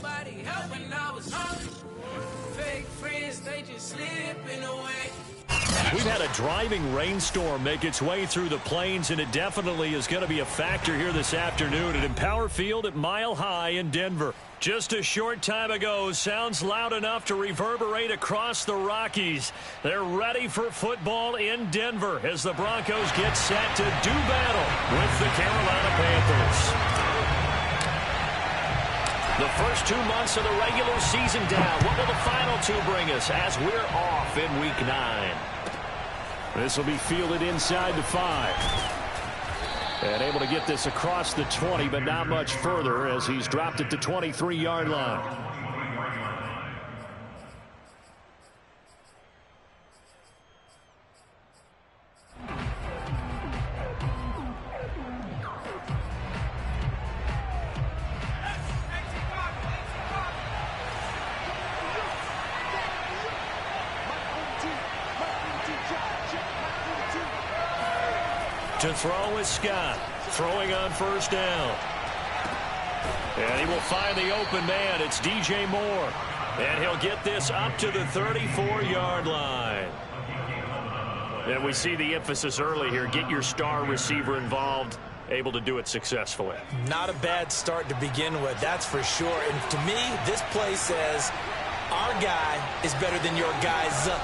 nobody helping, I was hungry. Fake friends, they just slipping away. We've had a driving rainstorm make its way through the plains, and it definitely is going to be a factor here this afternoon at Empower Field at Mile High in Denver. Just a short time ago, sounds loud enough to reverberate across the Rockies. They're ready for football in Denver as the Broncos get set to do battle with the Carolina Panthers. The first 2 months of the regular season down. What will the final two bring us as we're off in Week 9? This will be fielded inside the 5. And able to get this across the 20, but not much further as he's dropped it to 23-yard line. To throw is Scott, throwing on first down. And he will find the open man. It's DJ Moore. And he'll get this up to the 34-yard line. And we see the emphasis early here. Get your star receiver involved. Able to do it successfully. Not a bad start to begin with, that's for sure. And to me, this play says our guy is better than your guy's up.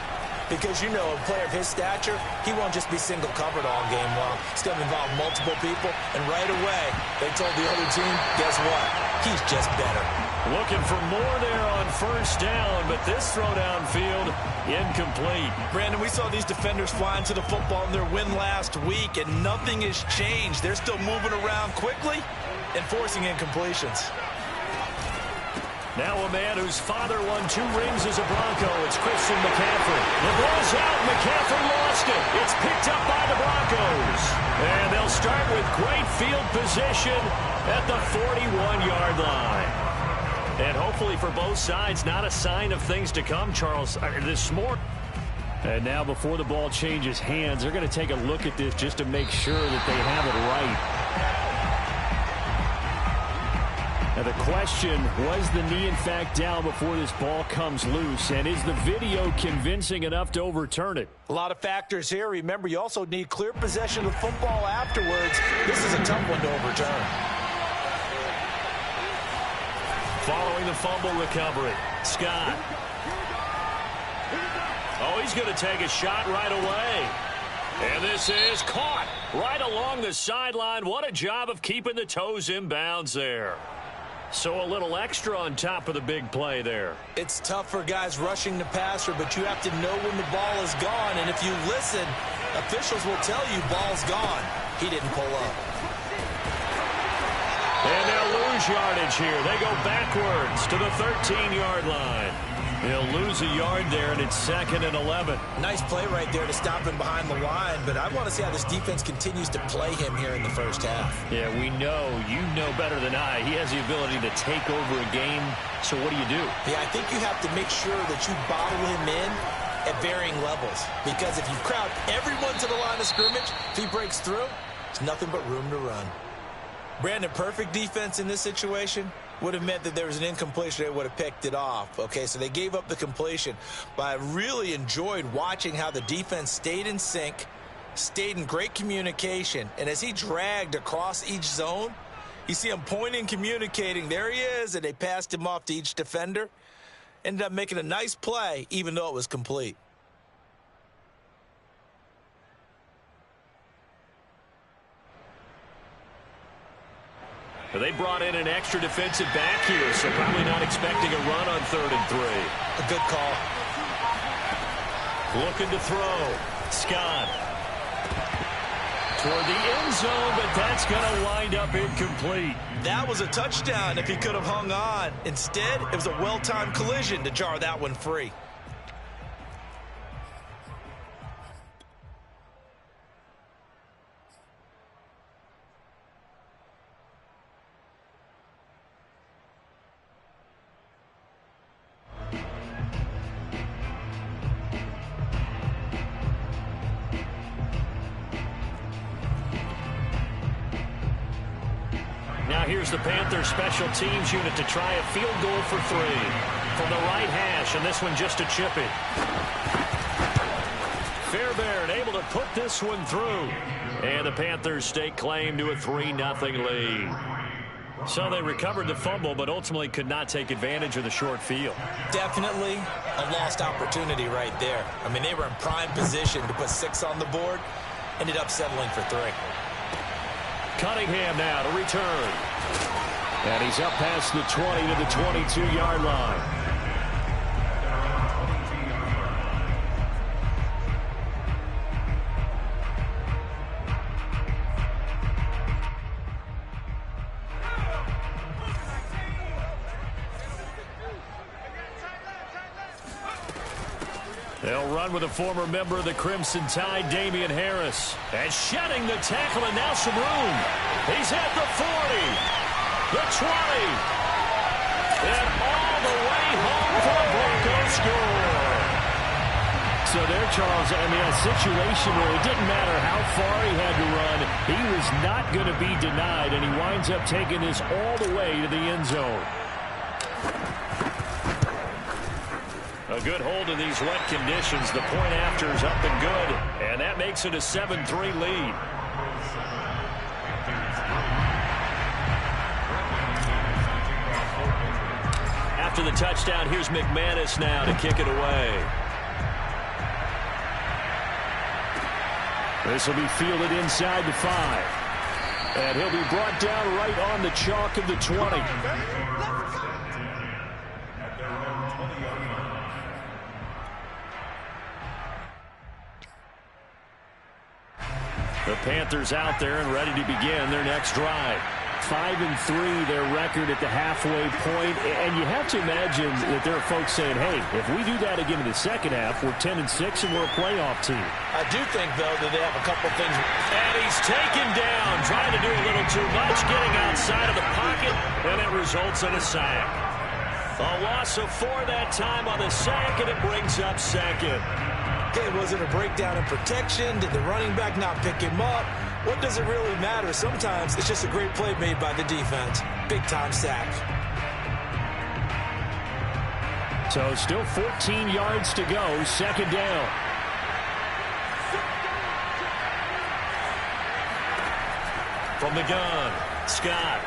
Because, you know, a player of his stature, he won't just be single covered all game long. He's going to involve multiple people, and right away, they told the other team, guess what? He's just better. Looking for more there on first down, but this throw downfield, incomplete. Brandon, we saw these defenders flying to the football in their win last week, and nothing has changed. They're still moving around quickly and forcing incompletions. Now a man whose father won 2 rings as a Bronco. It's Christian McCaffrey. The ball's out. McCaffrey lost it. It's picked up by the Broncos. And they'll start with great field position at the 41-yard line. And hopefully for both sides, not a sign of things to come, Charles. This morning. And now before the ball changes hands, they're going to take a look at this just to make sure that they have it right. Now the question, was the knee in fact down before this ball comes loose? And is the video convincing enough to overturn it? A lot of factors here. Remember, you also need clear possession of the football afterwards. This is a tough one to overturn. Following the fumble recovery, Scott. Oh, he's going to take a shot right away. And this is caught right along the sideline. What a job of keeping the toes in bounds there. So a little extra on top of the big play there. It's tough for guys rushing the passer, but you have to know when the ball is gone. And if you listen, officials will tell you ball's gone. He didn't pull up. And they'll lose yardage here. They go backwards to the 13-yard line. They'll lose a yard there, and it's 2nd and 11. Nice play right there to stop him behind the line, but I want to see how this defense continues to play him here in the first half. Yeah, we know. You know better than I. He has the ability to take over a game, so what do you do? Yeah, I think you have to make sure that you bottle him in at varying levels, because if you crowd everyone to the line of scrimmage, if he breaks through, there's nothing but room to run. Brandon, perfect defense in this situation would have meant that there was an incompletion. They would have picked it off. Okay, so they gave up the completion. But I really enjoyed watching how the defense stayed in sync, stayed in great communication. And as he dragged across each zone, you see him pointing, communicating. There he is, and they passed him off to each defender. Ended up making a nice play, even though it was complete. They brought in an extra defensive back here, so probably not expecting a run on 3rd and 3. A good call. Looking to throw. Scott. Toward the end zone, but that's going to wind up incomplete. That was a touchdown if he could have hung on. Instead, it was a well-timed collision to jar that one free. here's the Panthers special teams unit to try a field goal for 3. From the right hash, and this one just a chip it. Fairbairn able to put this one through. And the Panthers stake claim to a 3-0 lead. So they recovered the fumble, but ultimately could not take advantage of the short field. Definitely a lost opportunity right there. I mean, they were in prime position to put 6 on the board. Ended up settling for 3. Cunningham now to return. And he's up past the 20 to the 22-yard line. They'll run with a former member of the Crimson Tide, Damian Harris. And shedding the tackle, and now some room. He's at the 40, the 20, and all the way home for a Broncos score. So there, Charles, I mean, a situation where it didn't matter how far he had to run. He was not going to be denied, and he winds up taking this all the way to the end zone. A good hold in these wet conditions. The point after is up and good, and that makes it a 7-3 lead. After the touchdown, here's McManus now to kick it away. This will be fielded inside the 5. And he'll be brought down right on the chalk of the 20. The Panthers out there and ready to begin their next drive. 5-3 their record at the halfway point, and you have to imagine that there are folks saying, hey, if we do that again in the second half, we're 10-6 and we're a playoff team. I do think, though, that they have a couple things. And he's taken down, trying to do a little too much, getting outside of the pocket, and it results in a sack. A loss of 4 that time on the sack, and it brings up second. Okay, was it a breakdown in protection? Did the running back not pick him up? What does it really matter? Sometimes it's just a great play made by the defense. Big-time sack. So still 14 yards to go, second down. From the gun, Scott.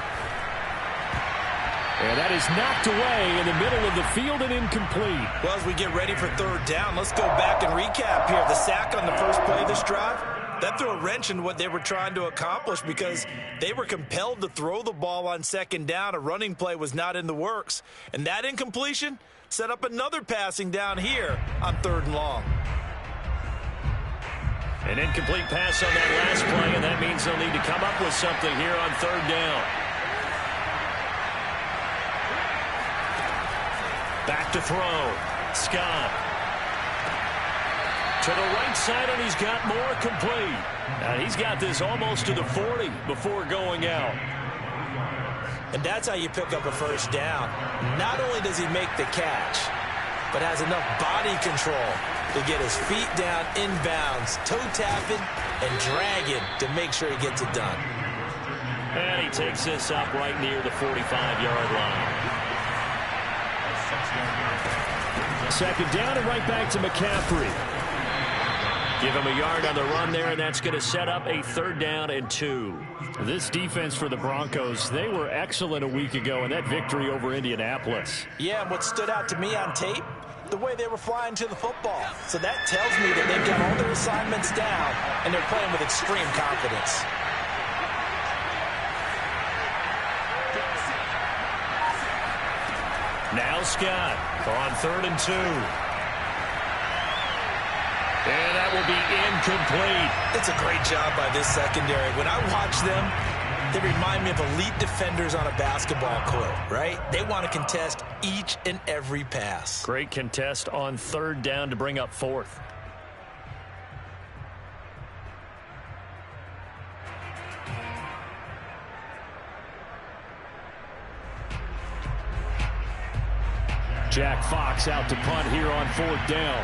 And that is knocked away in the middle of the field and incomplete. Well, as we get ready for third down, let's go back and recap here. The sack on the first play of this drive, that threw a wrench in what they were trying to accomplish because they were compelled to throw the ball on second down. A running play was not in the works. And that incompletion set up another passing down here on 3rd and long. An incomplete pass on that last play, and that means they'll need to come up with something here on 3rd down. Back to throw. Scott. To the right side, and he's got more complete. And he's got this almost to the 40 before going out. And that's how you pick up a first down. Not only does he make the catch, but has enough body control to get his feet down inbounds, toe tapping and dragging to make sure he gets it done. And he takes this up right near the 45-yard line. Second down and right back to McCaffrey. Give him a yard on the run there, and that's going to set up a 3rd down and 2. This defense for the Broncos, they were excellent a week ago in that victory over Indianapolis. Yeah, and what stood out to me on tape, the way they were flying to the football. So that tells me that they've got all their assignments down, and they're playing with extreme confidence. Now Scott on 3rd and 2. And that will be incomplete. It's a great job by this secondary. When I watch them, they remind me of elite defenders on a basketball court, right? They want to contest each and every pass. Great contest on 3rd down to bring up 4th. Jack Fox out to punt here on 4th down.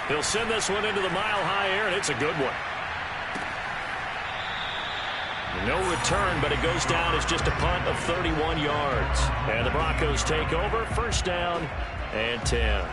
He'll send this one into the mile-high air, and it's a good one. No return, but it goes down as just a punt of 31 yards. And the Broncos take over, first down and 10.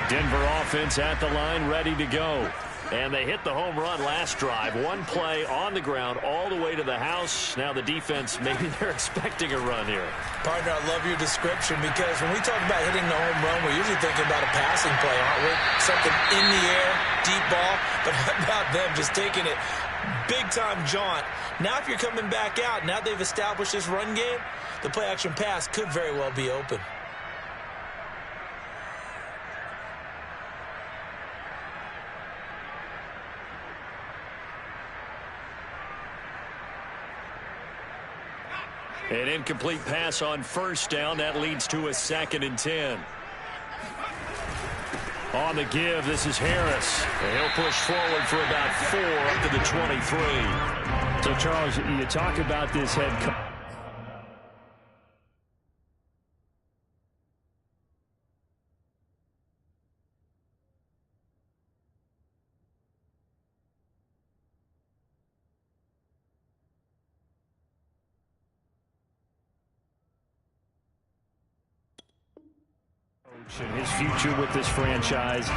Denver offense at the line, ready to go. And they hit the home run last drive. One play on the ground all the way to the house. Now the defense, maybe they're expecting a run here. Partner, I love your description because when we talk about hitting the home run, we're usually thinking about a passing play, aren't we? Something in the air, deep ball. But how about them just taking it big-time jaunt? Now if you're coming back out, now they've established this run game, the play-action pass could very well be open. An incomplete pass on first down. That leads to a 2nd and 10. On the give, this is Harris. And he'll push forward for about 4 up to the 23. So, Charles, you talk about this head coach. And his future with this franchise.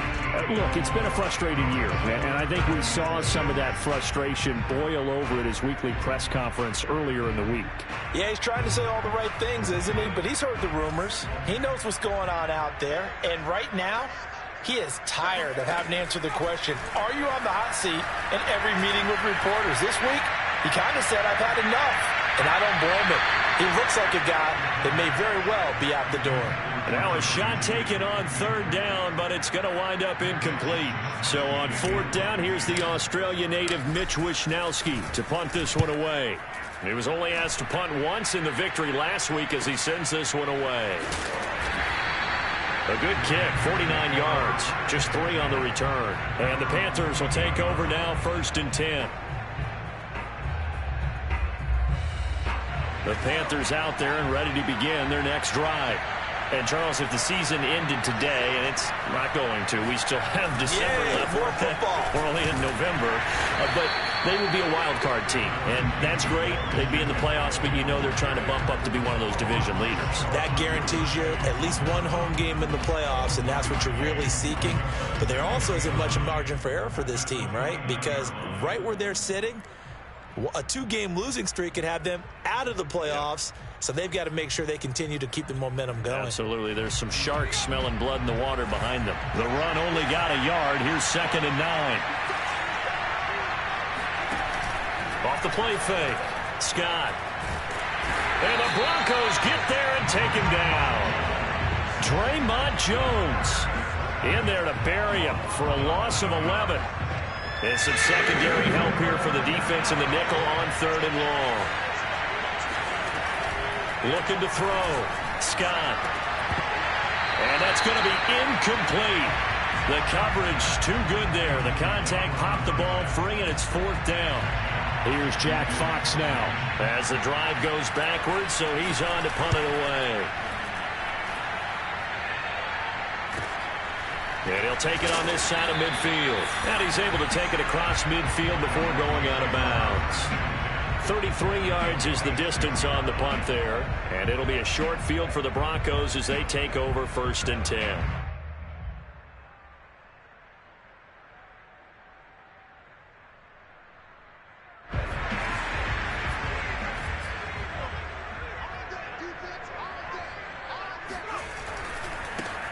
Look, it's been a frustrating year, and I think we saw some of that frustration boil over at his weekly press conference earlier in the week. Yeah, he's trying to say all the right things, isn't he? But he's heard the rumors. He knows what's going on out there. And right now, he is tired of having to answer the question, are you on the hot seat in every meeting with reporters? This week, he kind of said, I've had enough. And I don't blame him. He looks like a guy that may very well be out the door. Now a shot taken on 3rd down, but it's going to wind up incomplete. So on 4th down, here's the Australia native Mitch Wishnowsky to punt this one away. He was only asked to punt once in the victory last week as he sends this one away. A good kick, 49 yards, just 3 on the return. And the Panthers will take over now, 1st and 10. The Panthers out there and ready to begin their next drive. And, Charles, if the season ended today, and it's not going to, we still have December left. More football. We're only in November. But they would be a wild card team. And that's great. They'd be in the playoffs, but you know they're trying to bump up to be one of those division leaders. That guarantees you at least one home game in the playoffs, and that's what you're really seeking. But there also isn't much margin for error for this team, right? Because right where they're sitting, a 2-game losing streak could have them out of the playoffs. So they've got to make sure they continue to keep the momentum going. Absolutely. There's some sharks smelling blood in the water behind them. The run only got a yard. Here's 2nd and 9. Off the play fake. Scott. And the Broncos get there and take him down. Draymond Jones in there to bury him for a loss of 11. And some secondary help here for the defense in the nickel on 3rd and long. Looking to throw. Scott. And that's going to be incomplete. The coverage too good there. The contact popped the ball free, and it's 4th down. Here's Jack Fox now. As the drive goes backwards, so he's on to punt it away. And he'll take it on this side of midfield. And he's able to take it across midfield before going out of bounds. 33 yards is the distance on the punt there. And it'll be a short field for the Broncos as they take over 1st and 10.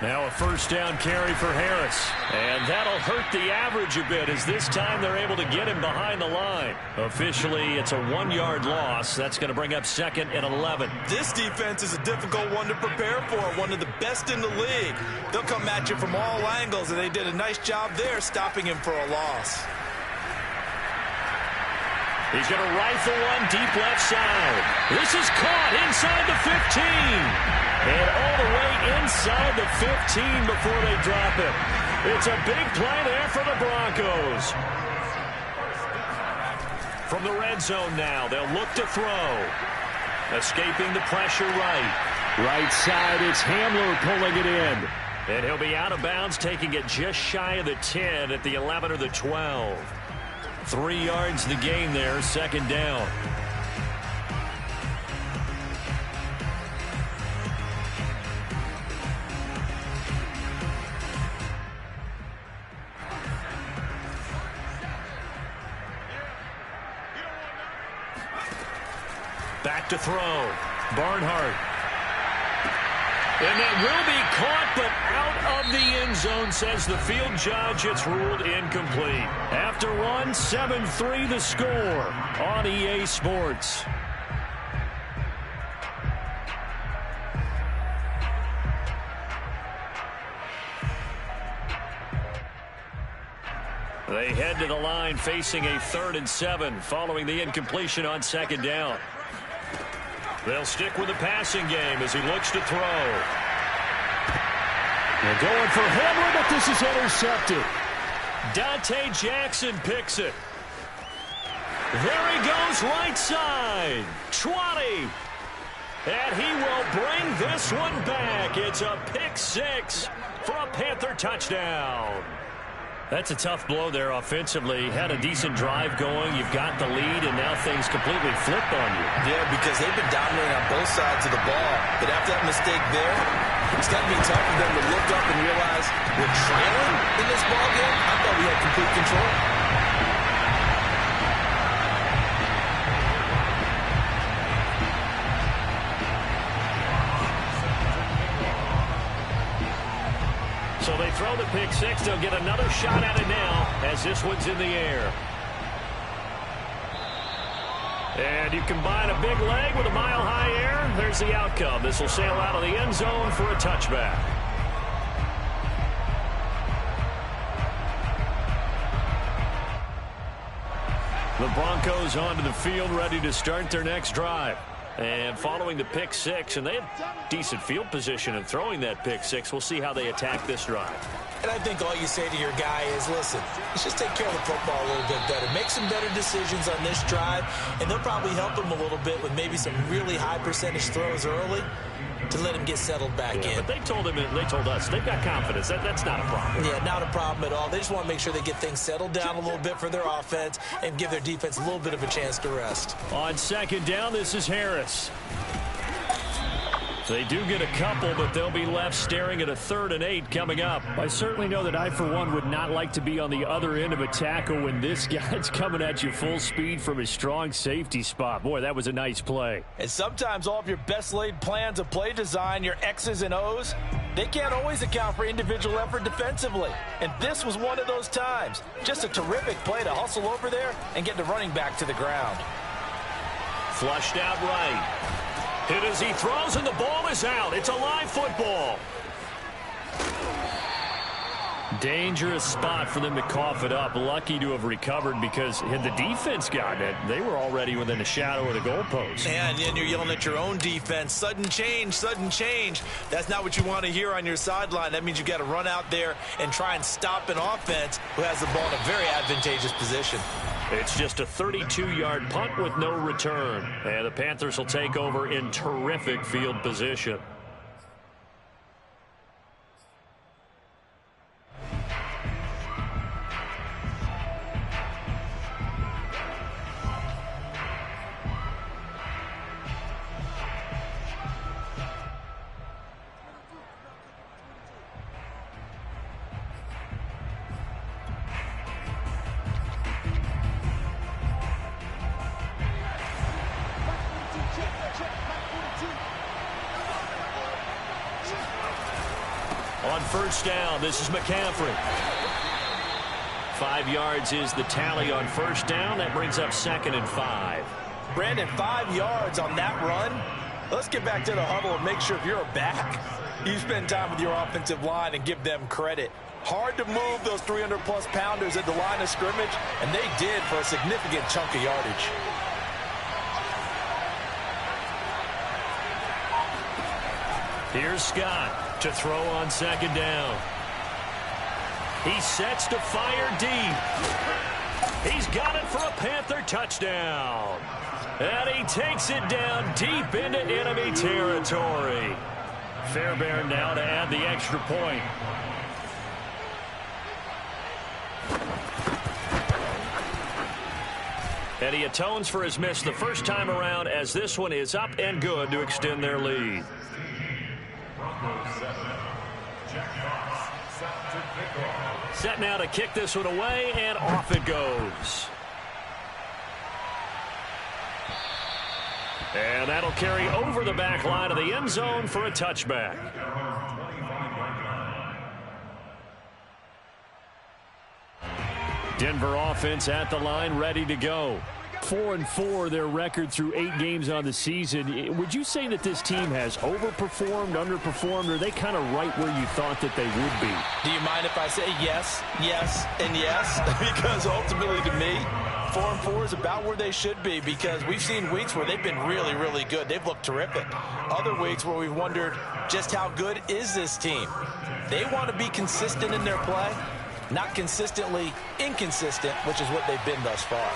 Now a 1st down carry for Harris. And that'll hurt the average a bit as this time they're able to get him behind the line. Officially, it's a 1-yard loss. That's going to bring up 2nd and 11. This defense is a difficult one to prepare for, one of the best in the league. They'll come at you from all angles, and they did a nice job there stopping him for a loss. He's going to rifle one deep left side. This is caught inside the 15. And all the way inside the 15 before they drop it. It's a big play there for the Broncos. From the red zone now, they'll look to throw. Escaping the pressure Right side, it's Hamler pulling it in. And he'll be out of bounds, taking it just shy of the 10 at the 11 or the 12. 3 yards the gain there, second down. Back to throw. Barnhart. And that will be caught, but out of the end zone, says the field judge. It's ruled incomplete. After one, 7-3 the score on EA Sports. They head to the line facing a 3rd and 7 following the incompletion on second down. They'll stick with the passing game as he looks to throw. They're going for Hamler, but this is intercepted. Dante Jackson picks it. There he goes right side. 20. And he will bring this one back. It's a pick 6 for a Panther touchdown. That's a tough blow there offensively. Had a decent drive going. You've got the lead, and now things completely flipped on you. Yeah, because they've been dominating on both sides of the ball. But after that mistake there, it's got to be tough for them to look up and realize we're trailing in this ball game. I thought we had complete control. So they throw the pick 6. They'll get another shot at it now as this one's in the air. And you combine a big leg with a mile-high air. There's the outcome. This will sail out of the end zone for a touchback. The Broncos onto the field, ready to start their next drive. And following the pick 6, and they have decent field position in throwing that pick 6. We'll see how they attack this drive. And I think all you say to your guy is, listen, let's just take care of the football a little bit better. Make some better decisions on this drive, and they'll probably help him a little bit with maybe some really high percentage throws early to let him get settled back in. But they told us they've got confidence. That's not a problem. Yeah, not a problem at all. They just want to make sure they get things settled down a little bit for their offense and give their defense a little bit of a chance to rest. On second down, this is Harris. They do get a couple, but they'll be left staring at a 3rd and 8 coming up. I certainly know that I, for one, would not like to be on the other end of a tackle when this guy's coming at you full speed from his strong safety spot. Boy, that was a nice play. And sometimes all of your best laid plans of play design, your X's and O's, they can't always account for individual effort defensively. And this was one of those times. Just a terrific play to hustle over there and get the running back to the ground. Flushed out right. Hit as he throws, and the ball is out. It's a live football. Dangerous spot for them to cough it up. Lucky to have recovered because had the defense gotten it, they were already within a shadow of the goalpost. And you're yelling at your own defense. Sudden change, sudden change. That's not what you want to hear on your sideline. That means you've got to run out there and try and stop an offense who has the ball in a very advantageous position. It's just a 32-yard punt with no return. And the Panthers will take over in terrific field position. On first down, this is McCaffrey. 5 yards is the tally on first down. That brings up 2nd and 5. Brandon, 5 yards on that run. Let's get back to the huddle and make sure if you're a back, you spend time with your offensive line and give them credit. Hard to move those 300-plus pounders at the line of scrimmage, and they did for a significant chunk of yardage. Here's Scott to throw on second down. He sets to fire deep. He's got it for a Panther touchdown. And he takes it down deep into enemy territory. Fairbairn now to add the extra point. And he atones for his miss the first time around, as this one is up and good to extend their lead. Set now to kick this one away, and off it goes. And that'll carry over the back line of the end zone for a touchback. Denver offense at the line, ready to go. 4-4 their record through 8 games on the season. Would you say that this team has overperformed, underperformed, or are they kind of right where you thought that they would be? Do you mind if I say yes, yes, and yes? Because ultimately to me, 4-4 is about where they should be, because we've seen weeks where they've been really, really good. They've looked terrific. Other weeks where we've wondered just how good is this team. They want to be consistent in their play, not consistently inconsistent, which is what they've been thus far.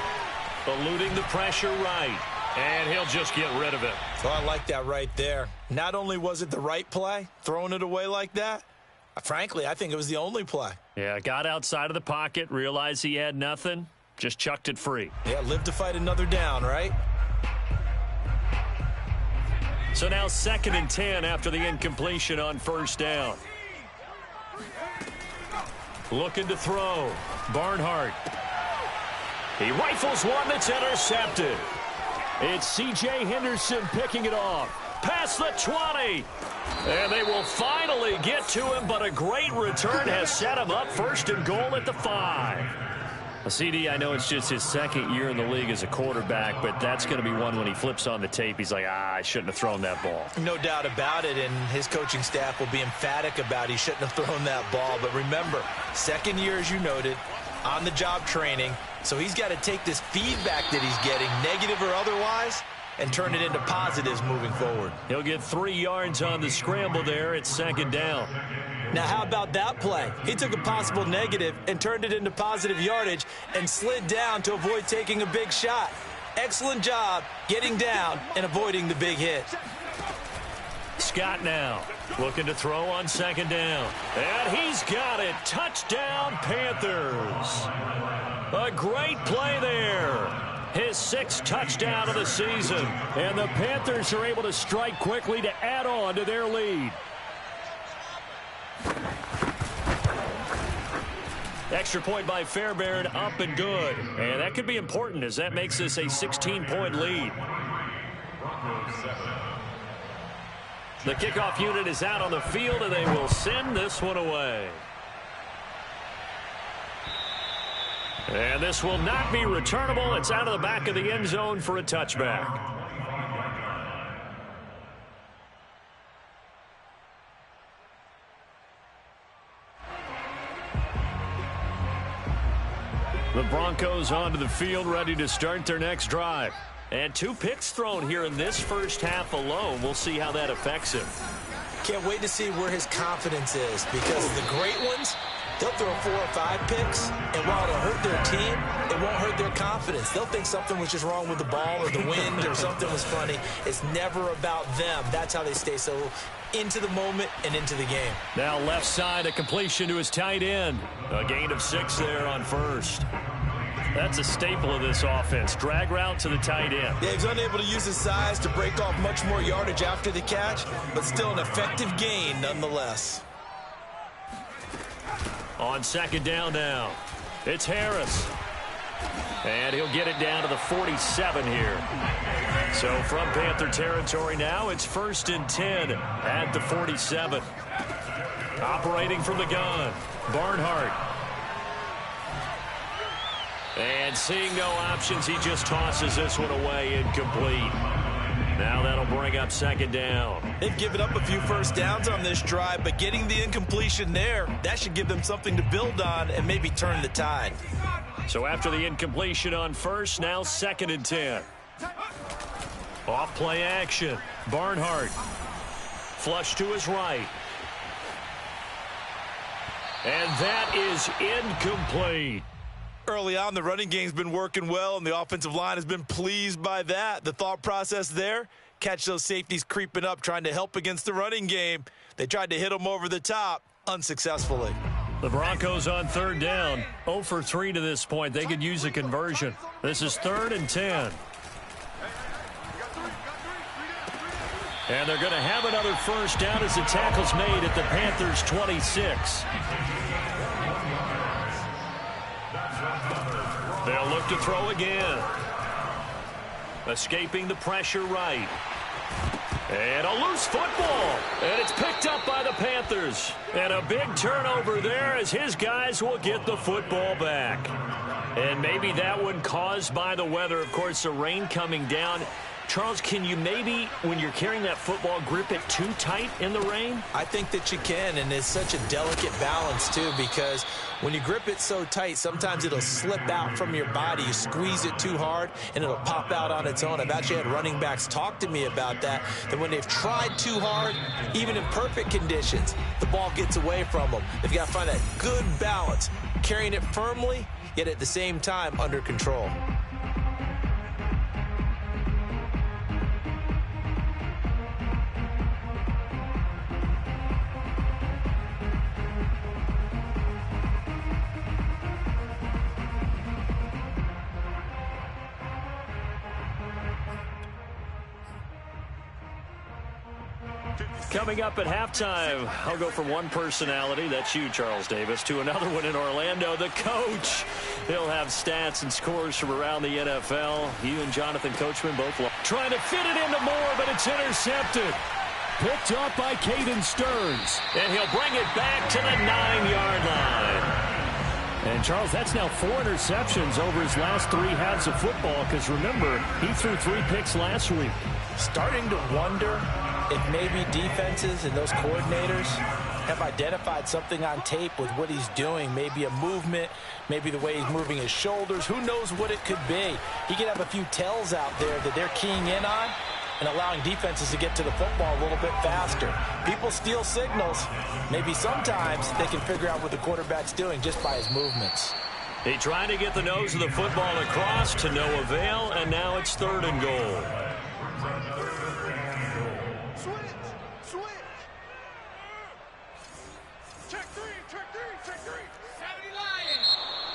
Eluding the pressure right, and he'll just get rid of it. So I like that right there. Not only was it the right play, throwing it away like that, frankly, I think it was the only play. Yeah, got outside of the pocket, realized he had nothing, just chucked it free. Yeah, live to fight another down, right? So now 2nd and 10 after the incompletion on first down. Looking to throw. Barnhart. He rifles one that's intercepted. It's C.J. Henderson picking it off. Past the 20. And they will finally get to him, but a great return has set him up 1st and goal at the 5. CD, I know it's just his 2nd year in the league as a quarterback, but that's going to be one when he flips on the tape. He's like, I shouldn't have thrown that ball. No doubt about it, and his coaching staff will be emphatic about he shouldn't have thrown that ball. But remember, 2nd year, as you noted, on-the-job training, so he's got to take this feedback that he's getting, negative or otherwise, and turn it into positives moving forward. He'll get 3 yards on the scramble there at 2nd down. Now, how about that play? He took a possible negative and turned it into positive yardage and slid down to avoid taking a big shot. Excellent job getting down and avoiding the big hit. Scott now looking to throw on 2nd down. And he's got it. Touchdown, Panthers. A great play there. His 6th touchdown of the season. And the Panthers are able to strike quickly to add on to their lead. Extra point by Fairbairn, up and good. And that could be important, as that makes this a 16-point lead. The kickoff unit is out on the field, and they will send this one away. And this will not be returnable. It's out of the back of the end zone for a touchback. The Broncos onto the field, ready to start their next drive. And 2 picks thrown here in this first half alone. We'll see how that affects him. Can't wait to see where his confidence is, because the great ones, they'll throw 4 or 5 picks, and while it'll hurt their team, it won't hurt their confidence. They'll think something was just wrong with the ball or the wind or something was funny. It's never about them. That's how they stay so into the moment and into the game. Now left side, a completion to his tight end. A gain of 6 there on first. That's a staple of this offense. Drag route to the tight end. Yeah, he's unable to use his size to break off much more yardage after the catch, but still an effective gain nonetheless. On 2nd down now, it's Harris. And he'll get it down to the 47 here. So from Panther territory now, it's 1st and 10 at the 47. Operating from the gun, Barnhart. And seeing no options, he just tosses this one away, incomplete. Now that'll bring up 2nd down. They've given up a few first downs on this drive, but getting the incompletion there, that should give them something to build on and maybe turn the tide. So after the incompletion on first, now 2nd and 10. Off play action. Barnhart. Flush to his right. And that is incomplete. Early on, the running game's been working well, and the offensive line has been pleased by that. The thought process there, catch those safeties creeping up, trying to help against the running game. They tried to hit them over the top, unsuccessfully. The Broncos on third down, 0 for 3 to this point. They could use a conversion. This is 3rd and 10. And they're going to have another first down as the tackle's made at the Panthers' 26. They'll look to throw again. Escaping the pressure right. And a loose football. And it's picked up by the Panthers. And a big turnover there as his guys will get the football back. And maybe that one caused by the weather. Of course, the rain coming down. Charles, can you maybe, when you're carrying that football, grip it too tight in the rain? I think that you can, and it's such a delicate balance, too, because when you grip it so tight, sometimes it'll slip out from your body. You squeeze it too hard, and it'll pop out on its own. I've actually had running backs talk to me about that when they've tried too hard, even in perfect conditions, the ball gets away from them. They've got to find that good balance, carrying it firmly, yet at the same time under control. Coming up at halftime, I'll go from one personality, that's you, Charles Davis, to another one in Orlando, the coach. He'll have stats and scores from around the NFL. You and Jonathan Coachman both trying to fit it into Moore, but it's intercepted. Picked up by Caden Stearns. And he'll bring it back to the 9-yard line. And, Charles, that's now 4 interceptions over his last 3 halves of football, because, remember, he threw 3 picks last week. Starting to wonder if maybe defenses and those coordinators have identified something on tape with what he's doing. Maybe a movement, maybe the way he's moving his shoulders. Who knows what it could be? He could have a few tells out there that they're keying in on and allowing defenses to get to the football a little bit faster. People steal signals. Maybe sometimes they can figure out what the quarterback's doing just by his movements. He tried to get the nose of the football across to no avail, and now it's 3rd and goal.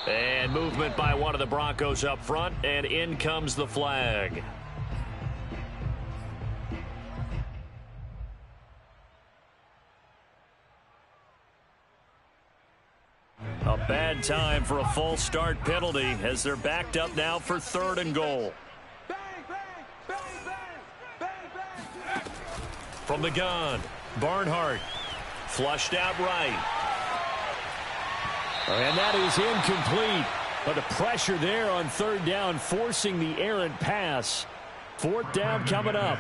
And movement by one of the Broncos up front, and in comes the flag. A bad time for a false start penalty as they're backed up now for 3rd and goal. From the gun, Barnhart flushed out right. And that is incomplete. But the pressure there on 3rd down, forcing the errant pass. 4th down coming up.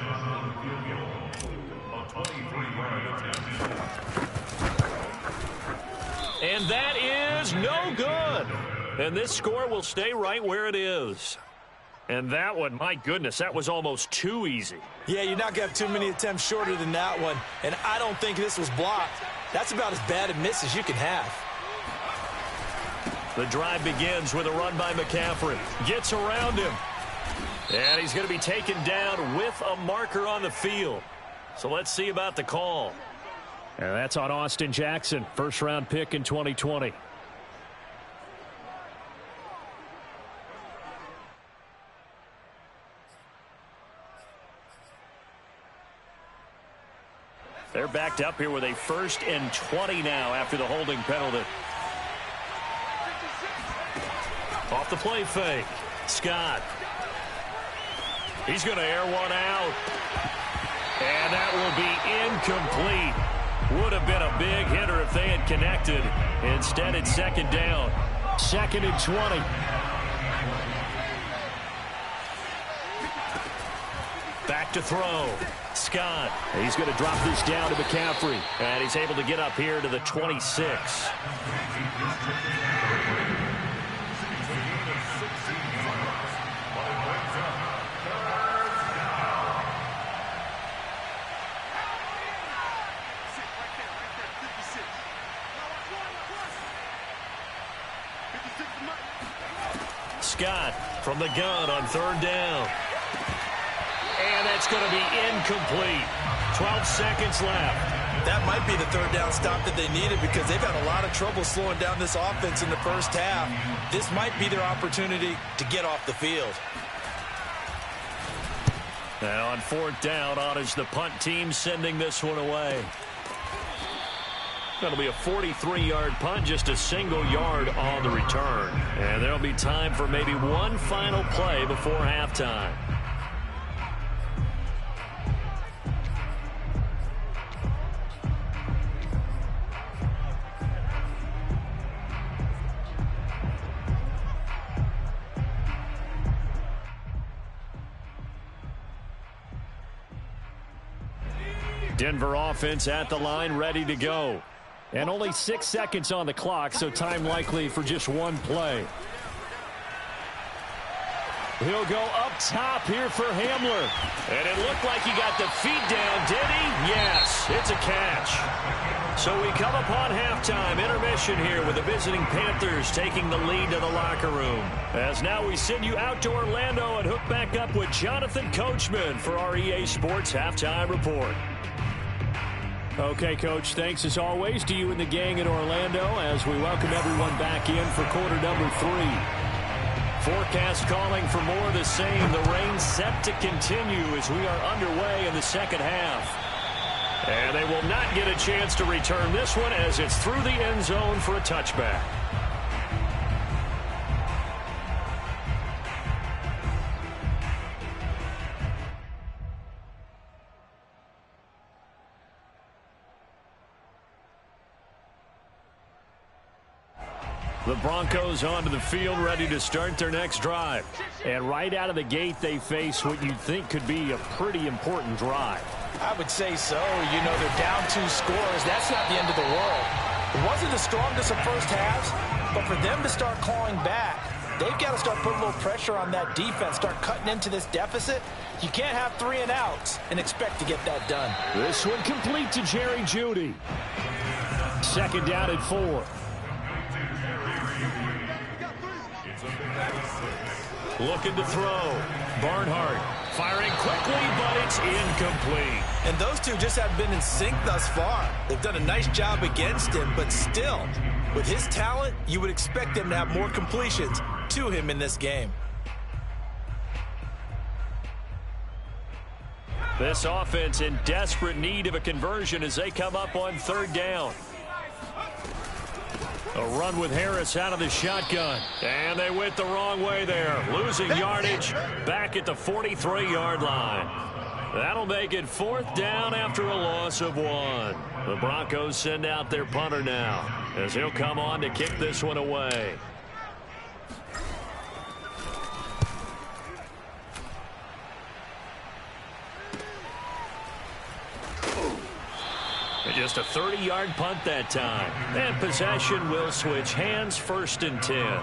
And that is no good. And this score will stay right where it is. And that one, my goodness, that was almost too easy. Yeah, you're not going to have too many attempts shorter than that one. And I don't think this was blocked. That's about as bad a miss as you can have. The drive begins with a run by McCaffrey. Gets around him. And he's going to be taken down with a marker on the field. So let's see about the call. And that's on Austin Jackson, first-round pick in 2020. They're backed up here with a 1st and 20 now after the holding penalty. Off the play fake. Scott. He's going to air one out. And that will be incomplete. Would have been a big hitter if they had connected. Instead, it's 2nd down. 2nd and 20. Back to throw. Scott. He's going to drop this down to McCaffrey. And he's able to get up here to the 26. Scott from the gun on third down. And that's going to be incomplete. 12 seconds left. That might be the third down stop that they needed because they've had a lot of trouble slowing down this offense in the first half. This might be their opportunity to get off the field. Now on fourth down, on is the punt team sending this one away. That'll be a 43-yard punt, just a single yard on the return. And there'll be time for maybe one final play before halftime. Denver offense at the line, ready to go. And only 6 seconds on the clock, so time likely for just one play. He'll go up top here for Hamler. And it looked like he got the feet down, did he? Yes, it's a catch. So we come upon halftime, intermission here with the visiting Panthers taking the lead to the locker room. As now we send you out to Orlando and hook back up with Jonathan Coachman for our EA Sports Halftime Report. Okay, Coach, thanks as always to you and the gang in Orlando as we welcome everyone back in for quarter number 3. Forecast calling for more of the same. The rain set to continue as we are underway in the second half. And they will not get a chance to return this one as it's through the end zone for a touchback. The Broncos onto the field, ready to start their next drive. And right out of the gate, they face what you'd think could be a pretty important drive. I would say so. You know, they're down 2 scores. That's not the end of the world. It wasn't the strongest of first halves, but for them to start clawing back, they've got to start putting a little pressure on that defense, start cutting into this deficit. You can't have 3 and outs and expect to get that done. This one complete to Jerry Jeudy. Second down at 4. Looking to throw. Barnhart firing quickly, but it's incomplete. And those two just have been in sync thus far. They've done a nice job against him, but still, with his talent, you would expect them to have more completions to him in this game. This offense in desperate need of a conversion as they come up on third down. A run with Harris out of the shotgun. And they went the wrong way there. Losing yardage back at the 43-yard line. That'll make it fourth down after a loss of 1. The Broncos send out their punter now as he'll come on to kick this one away. Just a 30-yard punt that time. And possession will switch hands, first and 10.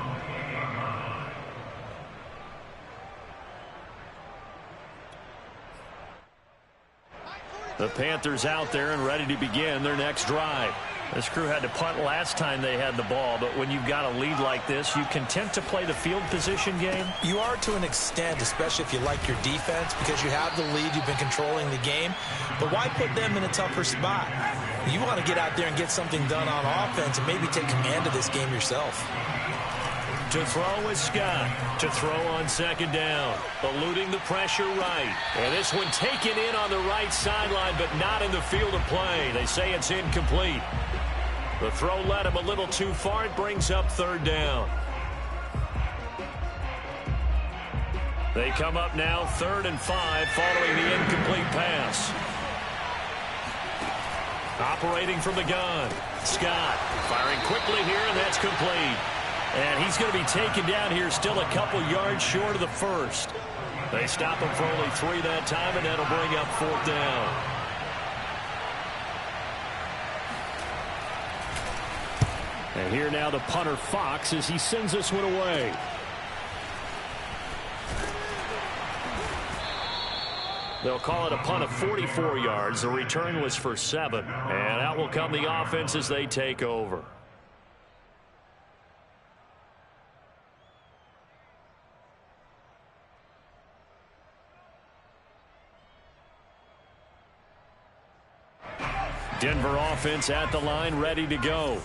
The Panthers out there and ready to begin their next drive. This crew had to punt last time they had the ball, but when you've got a lead like this, you content to play the field position game? You are to an extent, especially if you like your defense, because you have the lead, you've been controlling the game. But why put them in a tougher spot? You want to get out there and get something done on offense and maybe take command of this game yourself. To throw is Scott. To throw on second down. Eluding the pressure right. And this one taken in on the right sideline, but not in the field of play. They say it's incomplete. The throw led him a little too far. It brings up third down. They come up now 3rd and 5 following the incomplete pass. Operating from the gun. Scott firing quickly here, and that's complete. And he's going to be taken down here still a couple yards short of the first. They stop him for only 3 that time, and that'll bring up 4th down. And here now the punter Fox as he sends this one away. They'll call it a punt of 44 yards. The return was for 7. And out will come the offense as they take over. Denver offense at the line, ready to go.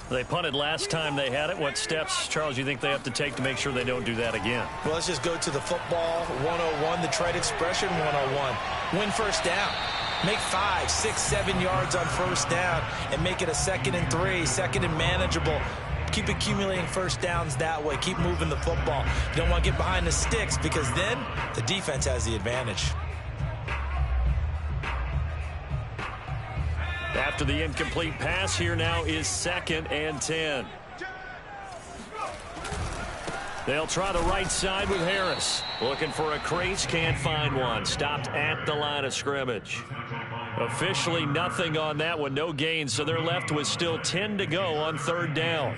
They punted last time they had it. What steps, Charles, you think they have to take to make sure they don't do that again? Well, let's just go to the football 101, the trite expression 101. Win first down. Make 5, 6, 7 yards on first down and make it a 2nd and 3, 2nd and manageable. Keep accumulating first downs that way. Keep moving the football. You don't want to get behind the sticks because then the defense has the advantage. After the incomplete pass, here now is 2nd and 10. They'll try the right side with Harris. Looking for a crease, can't find one. Stopped at the line of scrimmage. Officially nothing on that one, no gain, so they're left with still 10 to go on 3rd down.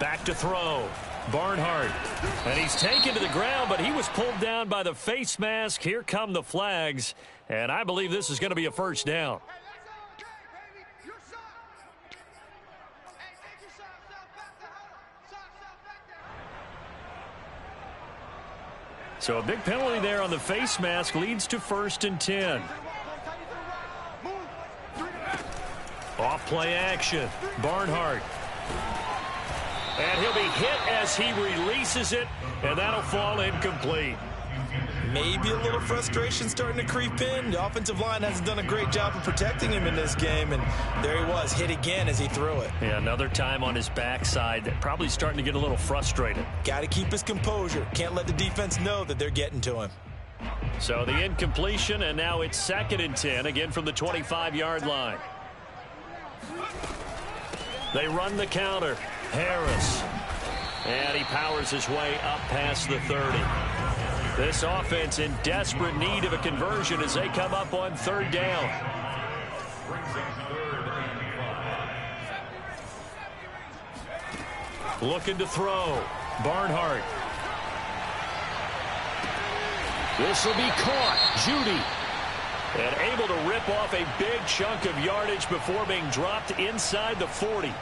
Back to throw. Barnhart. And he's taken to the ground, but he was pulled down by the face mask. Here come the flags. And I believe this is going to be a first down. So a big penalty there on the face mask leads to 1st and 10. Off play action. Barnhart. And he'll be hit as he releases it, and that'll fall incomplete. Maybe a little frustration starting to creep in. The offensive line hasn't done a great job of protecting him in this game, and there he was, hit again as he threw it. Yeah, another time on his backside, probably starting to get a little frustrated. Got to keep his composure. Can't let the defense know that they're getting to him. So the incompletion, and now it's 2nd and 10, again from the 25-yard line. They run the counter. Harris. And he powers his way up past the 30. This offense in desperate need of a conversion as they come up on 3rd down. Looking to throw. Barnhart. This will be caught. Judy. And able to rip off a big chunk of yardage before being dropped inside the 40.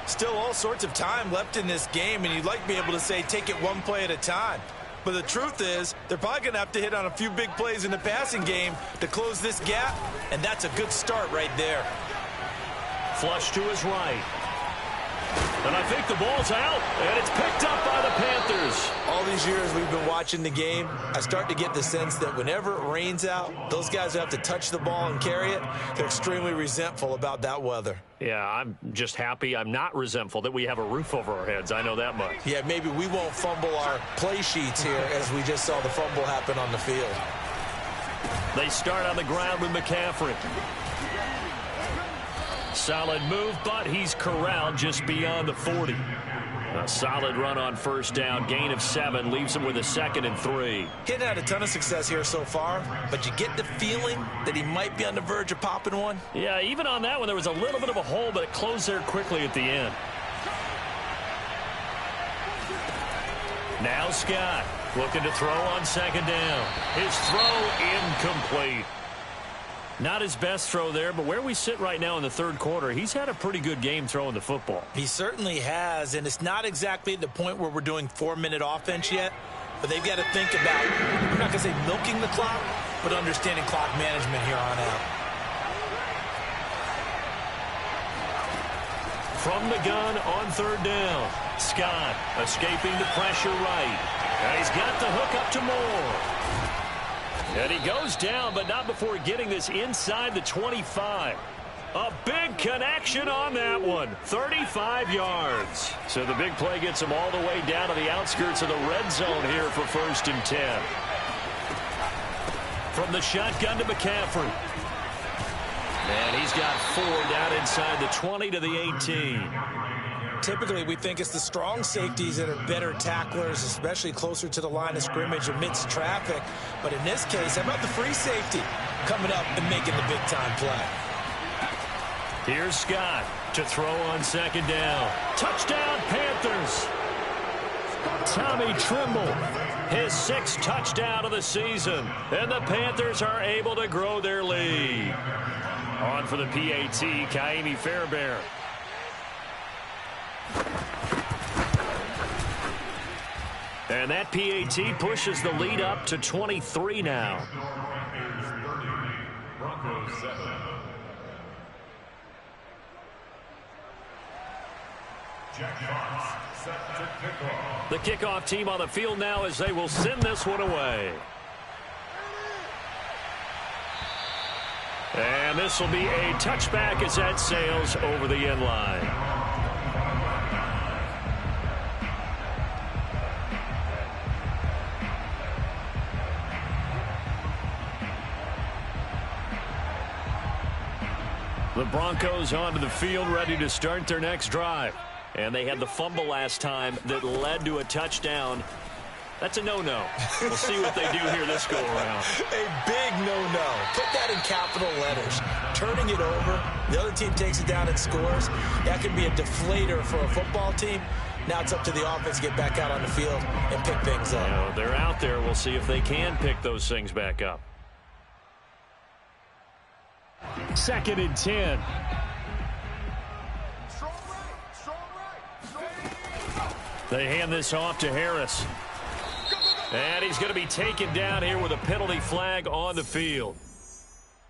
Still all sorts of time left in this game, and you'd like to be able to say take it one play at a time. But the truth is, they're probably going to have to hit on a few big plays in the passing game to close this gap, and that's a good start right there. Flush to his right. And I think the ball's out, and it's picked up by the Panthers. All these years we've been watching the game, I start to get the sense that whenever it rains out, those guys who have to touch the ball and carry it, they're extremely resentful about that weather. Yeah, I'm just happy I'm not resentful that we have a roof over our heads. I know that much. Yeah, maybe we won't fumble our play sheets here as we just saw the fumble happen on the field. They start on the ground with McCaffrey. Solid move, but he's corralled just beyond the 40. A solid run on first down. Gain of 7 leaves him with a 2nd and 3. He hadn't had a ton of success here so far, but you get the feeling that he might be on the verge of popping one. Yeah, even on that one, there was a little bit of a hole, but it closed there quickly at the end. Now Scott looking to throw on 2nd down. His throw incomplete. Not his best throw there, but where we sit right now in the 3rd quarter, he's had a pretty good game throwing the football. He certainly has, and it's not exactly at the point where we're doing 4-minute offense yet, but they've got to think about, I'm not going to say milking the clock, but understanding clock management here on out. From the gun on 3rd down, Scott escaping the pressure right. And he's got the hook up to Moore. And he goes down, but not before getting this inside the 25. A big connection on that one. 35 yards. So the big play gets him all the way down to the outskirts of the red zone here for 1st and 10. From the shotgun to McCaffrey. And he's got 4 down inside the 20 to the 18. Typically, we think it's the strong safeties that are better tacklers, especially closer to the line of scrimmage amidst traffic. But in this case, how about the free safety coming up and making the big-time play? Here's Scott to throw on 2nd down. Touchdown, Panthers. Tommy Tremble, his 6th touchdown of the season. And the Panthers are able to grow their lead. On for the PAT, Ka'imi Fairbairn. And that PAT pushes the lead up to 23 now. The kickoff team on the field now as they will send this one away. And this will be a touchback as that sails over the end line. The Broncos onto the field, ready to start their next drive. And they had the fumble last time that led to a touchdown. That's a no-no. We'll see what they do here this go-around. A big no-no. Put that in capital letters. Turning it over, the other team takes it down and scores. That could be a deflator for a football team. Now it's up to the offense to get back out on the field and pick things up. You know, they're out there. We'll see if they can pick those things back up. 2nd and 10. They hand this off to Harris. And he's going to be taken down here with a penalty flag on the field.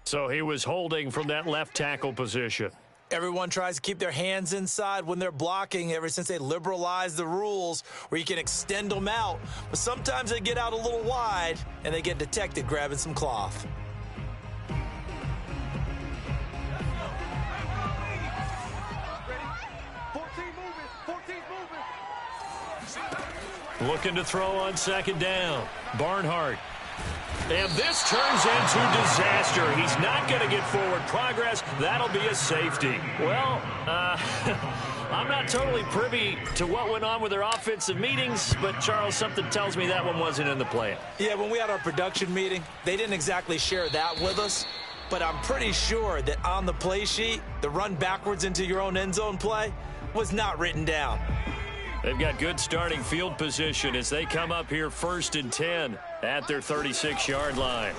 So he was holding from that left tackle position. Everyone tries to keep their hands inside when they're blocking ever since they liberalized the rules where you can extend them out. But sometimes they get out a little wide and they get detected grabbing some cloth. Looking to throw on 2nd down. Barnhart. And this turns into disaster. He's not going to get forward progress. That'll be a safety. Well, I'm not totally privy to what went on with their offensive meetings, but, Charles, something tells me that one wasn't in the plan. Yeah, when we had our production meeting, they didn't exactly share that with us, but I'm pretty sure that on the play sheet, the run backwards into your own end zone play was not written down. They've got good starting field position as they come up here 1st and 10 at their 36-yard line.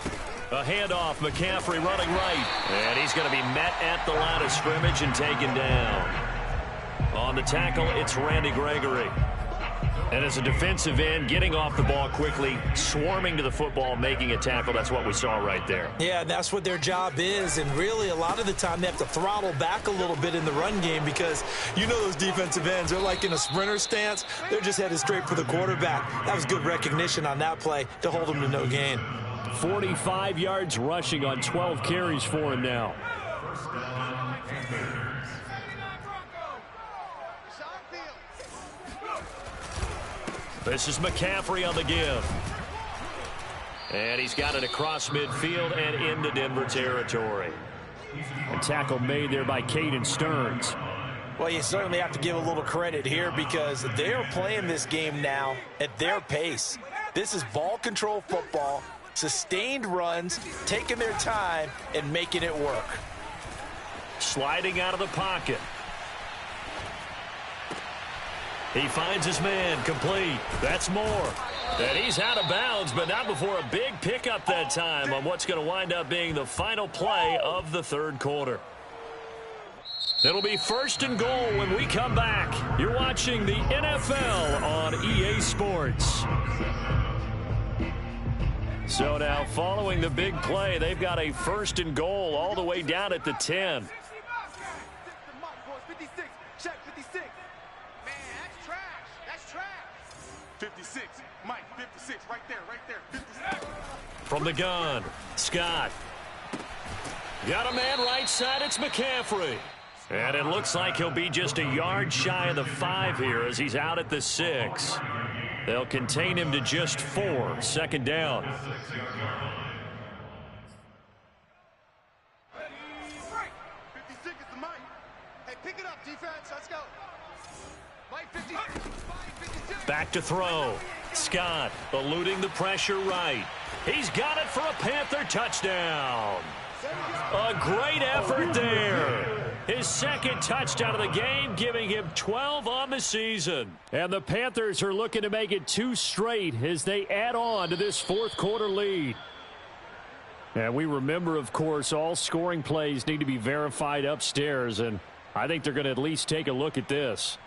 A handoff, McCaffrey running right. And he's going to be met at the line of scrimmage and taken down. On the tackle, it's Randy Gregory. And as a defensive end, getting off the ball quickly, swarming to the football, making a tackle, that's what we saw right there. Yeah, that's what their job is, and really a lot of the time they have to throttle back a little bit in the run game because you know those defensive ends, they're like in a sprinter stance. They're just headed straight for the quarterback. That was good recognition on that play to hold them to no gain. 45 yards rushing on 12 carries for him now. This is McCaffrey on the give. And he's got it across midfield and into Denver territory. A tackle made there by Caden Stearns. Well, you certainly have to give a little credit here because they're playing this game now at their pace. This is ball control football, sustained runs, taking their time and making it work. Sliding out of the pocket. He finds his man, complete. That's Moore. And he's out of bounds, but not before a big pickup that time on what's going to wind up being the final play of the 3rd quarter. It'll be 1st and goal when we come back. You're watching the NFL on EA Sports. So now, following the big play, they've got a 1st and goal all the way down at the 10. 56, Mike, 56, right there, 56. From the gun, Scott. Got a man right side, it's McCaffrey. And it looks like he'll be just a yard shy of the 5 here as he's out at the 6. They'll contain him to just 4, 2nd down. 56 is the Mike. Hey, pick it up, defense, let's go. Mike, 56. Back to throw. Scott eluding the pressure right. He's got it for a Panther touchdown. A great effort there. His second touchdown of the game, giving him 12 on the season. And the Panthers are looking to make it 2 straight as they add on to this fourth quarter lead. And we remember, of course, all scoring plays need to be verified upstairs, and I think they're going to at least take a look at this.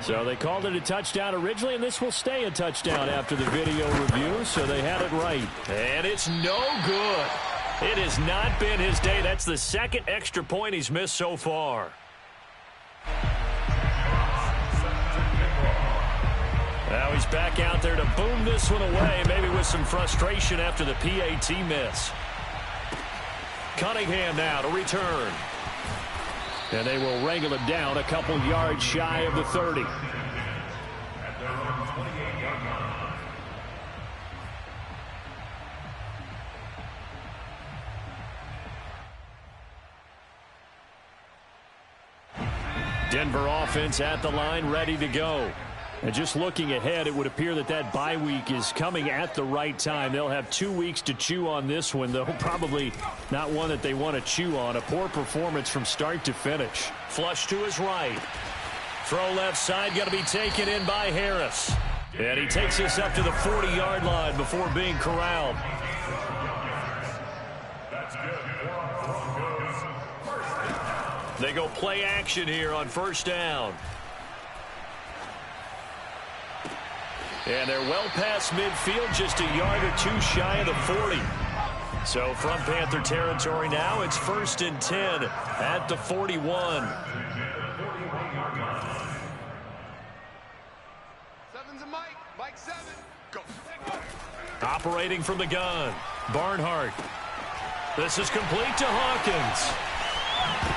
So they called it a touchdown originally, and this will stay a touchdown after the video review, so they had it right. And it's no good. It has not been his day. That's the second extra point he's missed so far. Now he's back out there to boom this one away, maybe with some frustration after the PAT miss. Cunningham now to return. And they will wrangle him down a couple yards shy of the 30. Denver offense at the line, ready to go. And just looking ahead, it would appear that that bye week is coming at the right time. They'll have 2 weeks to chew on this one, though probably not one that they want to chew on. A poor performance from start to finish. Flush to his right. Throw left side, got to be taken in by Harris. And he takes this up to the 40-yard line before being corralled. They go play action here on first down. And they're well past midfield, just a yard or 2 shy of the 40. So from Panther territory now, it's 1st and 10 at the 41. 7's a Mike. Mike 7. Go. Operating from the gun, Barnhart. This is complete to Hawkins.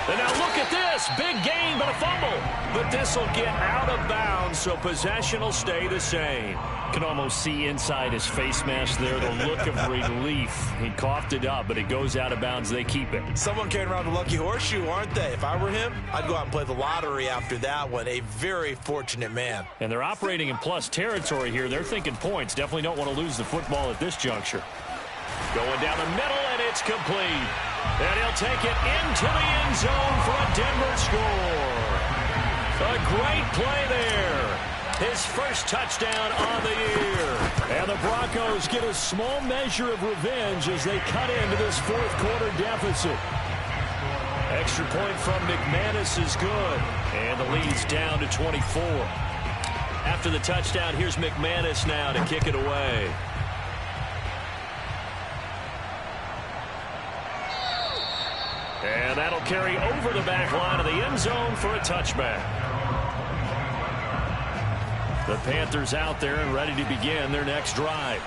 And now look at this. Big gain, but a fumble. But this will get out of bounds, so possession will stay the same. Can almost see inside his face mask there the look of relief. He coughed it up, but it goes out of bounds. They keep it. Someone carrying around the lucky horseshoe, aren't they? If I were him, I'd go out and play the lottery after that one. A very fortunate man. And they're operating in plus territory here. They're thinking points. Definitely don't want to lose the football at this juncture. Going down the middle, and it's complete. And he'll take it into the end zone for a Denver score. A great play there. His first touchdown on the year. And the Broncos get a small measure of revenge as they cut into this fourth quarter deficit. Extra point from McManus is good. And the lead's down to 24. After the touchdown, here's McManus now to kick it away. And that'll carry over the back line of the end zone for a touchback. The Panthers out there and ready to begin their next drive.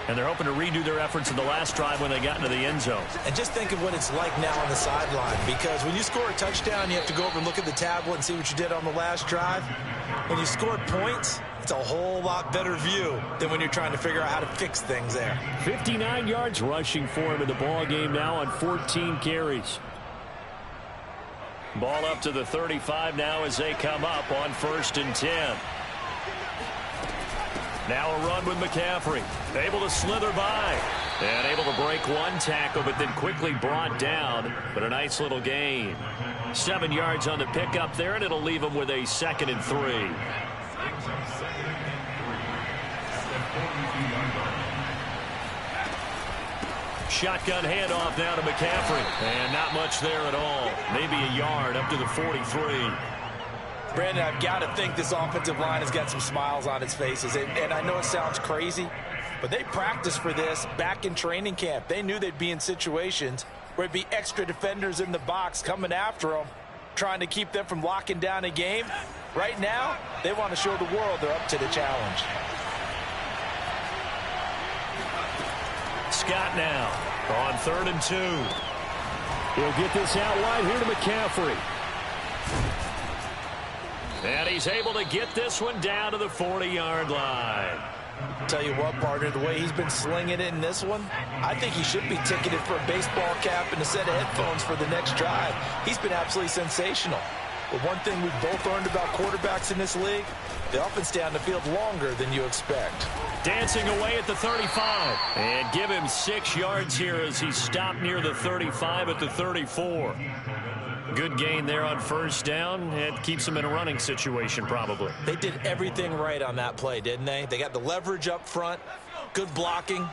And they're hoping to redo their efforts in the last drive when they got into the end zone. And just think of what it's like now on the sideline, because when you score a touchdown, you have to go over and look at the tablet and see what you did on the last drive. When you scored points, it's a whole lot better view than when you're trying to figure out how to fix things there. 59 yards rushing for him in the ball game now on 14 carries. Ball up to the 35 now as they come up on 1st and 10. Now a run with McCaffrey. Able to slither by. And able to break one tackle, but then quickly brought down. But a nice little gain. 7 yards on the pickup there, and it'll leave him with a 2nd and 3. Shotgun handoff now to McCaffrey. And not much there at all. Maybe a yard up to the 43. Brandon, I've got to think this offensive line has got some smiles on its faces. And I know it sounds crazy, but they practiced for this back in training camp. They knew they'd be in situations where it'd be extra defenders in the box coming after them, trying to keep them from locking down a game. Right now, they want to show the world they're up to the challenge. Scott now on 3rd and 2. He'll get this out wide here to McCaffrey. And he's able to get this one down to the 40-yard line. Tell you what, partner, the way he's been slinging it in this one, I think he should be ticketed for a baseball cap and a set of headphones for the next drive. He's been absolutely sensational. But one thing we've both learned about quarterbacks in this league, they often stay on the field longer than you expect. Dancing away at the 35. And give him 6 yards here as he stopped near the 35 at the 34. Good gain there on first down. It keeps him in a running situation probably. They did everything right on that play, didn't they? They got the leverage up front, good blocking,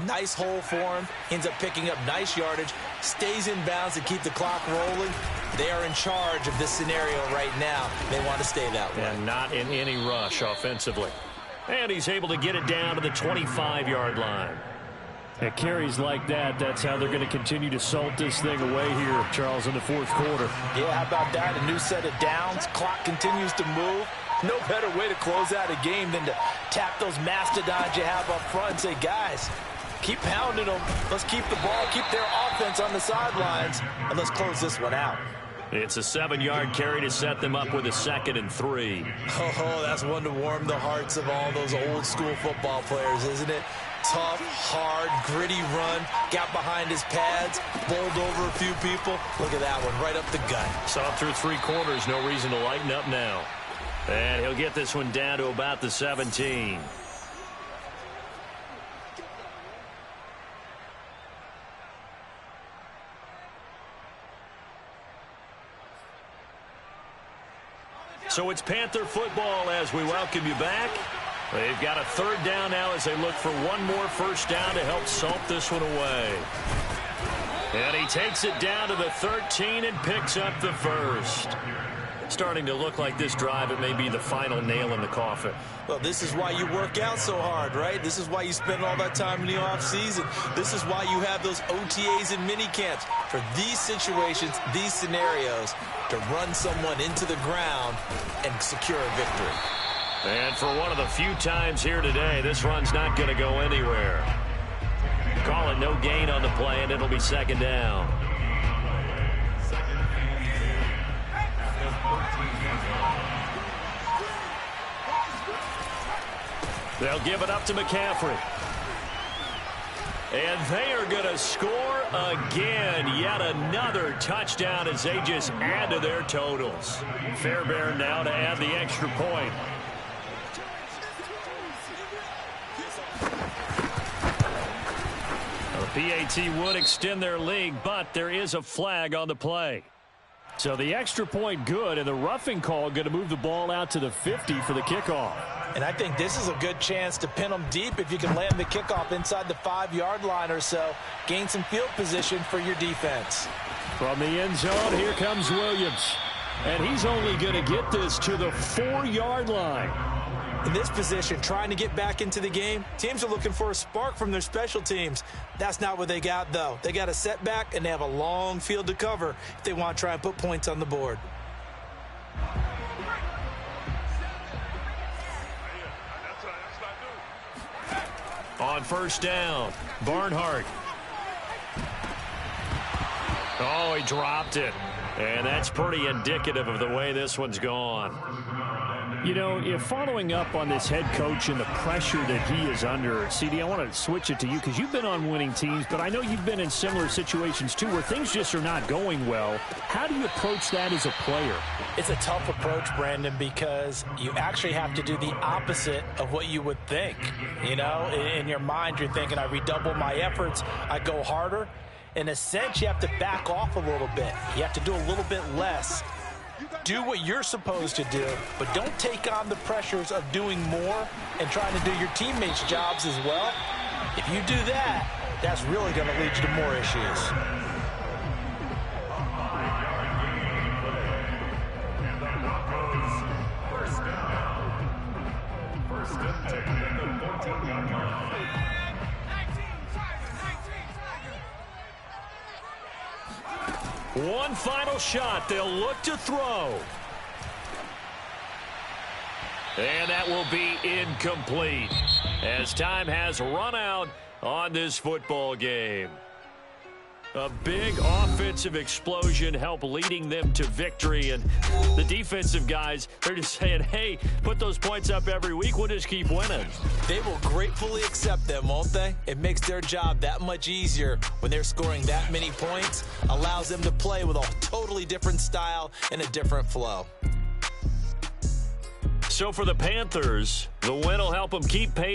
nice hole for him, ends up picking up nice yardage, stays in bounds to keep the clock rolling. They are in charge of this scenario right now. They want to stay that way. And not in any rush offensively. And he's able to get it down to the 25-yard line. At carries like that, that's how they're going to continue to salt this thing away here, Charles, in the fourth quarter. Yeah, how about that? A new set of downs. Clock continues to move. No better way to close out a game than to tap those mastodons you have up front and say, guys, keep pounding them. Let's keep the ball, keep their offense on the sidelines, and let's close this one out. It's a 7-yard carry to set them up with a 2nd and 3. Oh, that's one to warm the hearts of all those old school football players, isn't it? Tough, hard, gritty run, got behind his pads, bowled over a few people. Look at that one, right up the gut. Saw through 3 quarters, no reason to lighten up now. And he'll get this one down to about the 17. So it's Panther football as we welcome you back. They've got a 3rd down now as they look for one more first down to help salt this one away. And he takes it down to the 13 and picks up the first. Starting to look like this drive, it may be the final nail in the coffin. Well, this is why you work out so hard, right? This is why you spend all that time in the offseason. This is why you have those OTAs and mini camps. For these situations, these scenarios, to run someone into the ground and secure a victory. And for one of the few times here today, this run's not going to go anywhere. Call it no gain on the play, and it'll be 2nd down. They'll give it up to McCaffrey. And they are going to score again. Yet another touchdown as they just add to their totals. Fairbairn now to add the extra point. PAT would extend their lead, but there is a flag on the play. So the extra point good, and the roughing call going to move the ball out to the 50 for the kickoff. And I think this is a good chance to pin them deep if you can land the kickoff inside the 5-yard line or so. Gain some field position for your defense. From the end zone, here comes Williams. And he's only going to get this to the 4-yard line. In this position, trying to get back into the game, teams are looking for a spark from their special teams. That's not what they got, though. They got a setback, and they have a long field to cover if they want to try and put points on the board. On first down, Barnhart. Oh, he dropped it. And that's pretty indicative of the way this one's gone. You know, if following up on this head coach and the pressure that he is under, CD, I want to switch it to you because you've been on winning teams, but I know you've been in similar situations too where things just are not going well. How do you approach that as a player? It's a tough approach, Brandon, because you actually have to do the opposite of what you would think. You know, in your mind, you're thinking, I redouble my efforts, I go harder. In a sense, you have to back off a little bit. You have to do a little bit less. Do what you're supposed to do, but don't take on the pressures of doing more and trying to do your teammates' jobs as well. If you do that, that's really going to lead you to more issues. One final shot. They'll look to throw. And that will be incomplete as time has run out on this football game. A big offensive explosion helped leading them to victory. And the defensive guys, they're just saying, hey, put those points up every week. We'll just keep winning. They will gratefully accept them, won't they? It makes their job that much easier when they're scoring that many points. Allows them to play with a totally different style and a different flow. So for the Panthers, the win will help them keep pace.